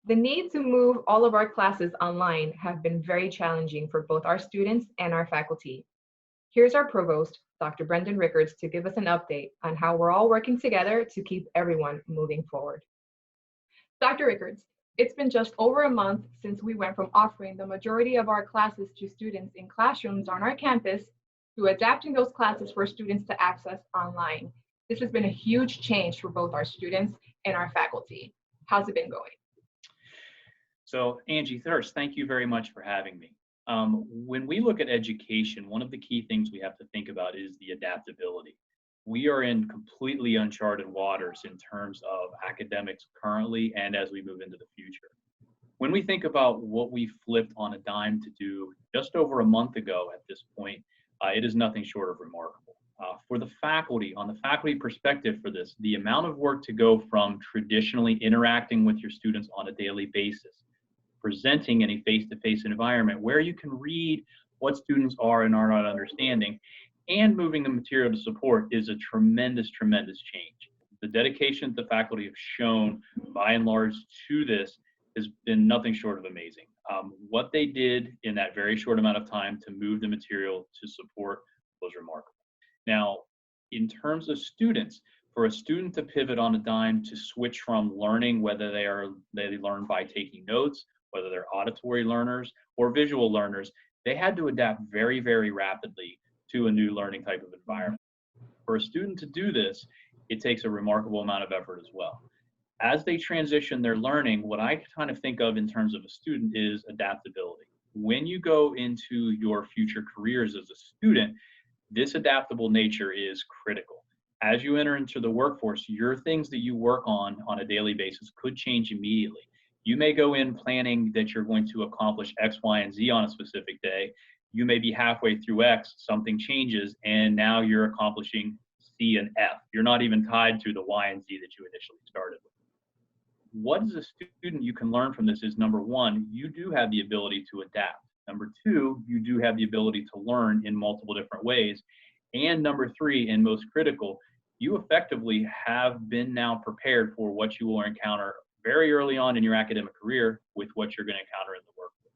The need to move all of our classes online have been very challenging for both our students and our faculty. Here's our Provost, Dr. Brenden Rickards, to give us an update on how we're all working together to keep everyone moving forward. Dr. Rickards, it's been just over a month since we went from offering the majority of our classes to students in classrooms on our campus to adapting those classes for students to access online. This has been a huge change for both our students and our faculty. How's it been going? So Angie, first, thank you very much for having me. When we look at education, one of the key things we have to think about is the adaptability. We are in completely uncharted waters in terms of academics currently and as we move into the future. When we think about what we flipped on a dime to do just over a month ago at this point, it is nothing short of remarkable. For the faculty, on the faculty perspective for this, the amount of work to go from traditionally interacting with your students on a daily basis, presenting in a face-to-face environment where you can read what students are and are not understanding, and moving the material to support is a tremendous, tremendous change. The dedication the faculty have shown, by and large, to this has been nothing short of amazing. What they did in that very short amount of time to move the material to support was remarkable. Now, in terms of students, for a student to pivot on a dime to switch from learning, whether they learn by taking notes, whether they're auditory learners or visual learners, they had to adapt very, very rapidly to a new learning type of environment. For a student to do this, it takes a remarkable amount of effort as well. As they transition their learning, what I kind of think of in terms of a student is adaptability. When you go into your future careers as a student, this adaptable nature is critical. As you enter into the workforce, your things that you work on a daily basis could change immediately. You may go in planning that you're going to accomplish X, Y, and Z on a specific day. You may be halfway through X, something changes, and now you're accomplishing C and F. You're not even tied to the Y and Z that you initially started with. What as a student you can learn from this is, number one, you do have the ability to adapt. Number two, you do have the ability to learn in multiple different ways. And number three, and most critical, you effectively have been now prepared for what you will encounter very early on in your academic career with what you're going to encounter in the workforce.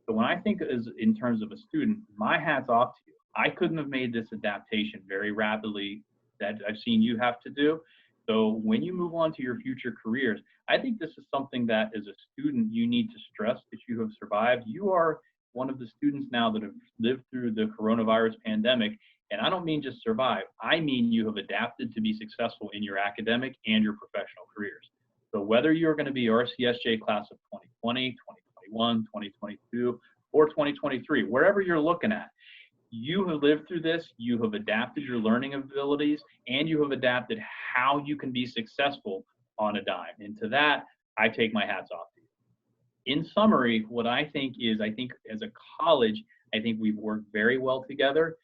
So when I think as in terms of a student, my hat's off to you. I couldn't have made this adaptation very rapidly that I've seen you have to do. So when you move on to your future careers, I think this is something that as a student, you need to stress that you have survived. You are one of the students now that have lived through the coronavirus pandemic. And I don't mean just survive. I mean you have adapted to be successful in your academic and your professional careers. So whether you're going to be RCSJ class of 2020, 2021, 2022, or 2023, wherever you're looking at, you have lived through this, you have adapted your learning abilities, and you have adapted how you can be successful on a dime. And to that, I take my hats off to you. In summary, what I think is, as a college, I think we've worked very well together.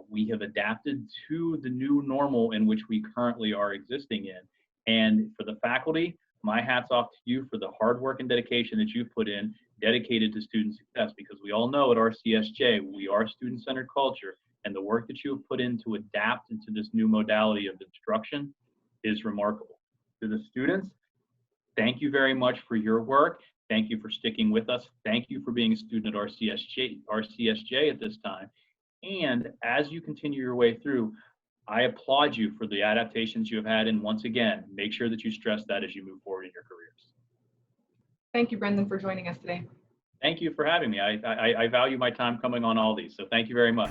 We have adapted to the new normal in which we currently are existing in. And for the faculty, my hat's off to you for the hard work and dedication that you've put in, dedicated to student success, because we all know at RCSJ, we are student-centered culture, and the work that you have put in to adapt into this new modality of instruction is remarkable. To the students, thank you very much for your work. Thank you for sticking with us. Thank you for being a student at RCSJ at this time. And as you continue your way through, I applaud you for the adaptations you have had, and once again, make sure that you stress that as you move forward in your careers. Thank you, Brenden, for joining us today. Thank you for having me. I value my time coming on all these, so thank you very much.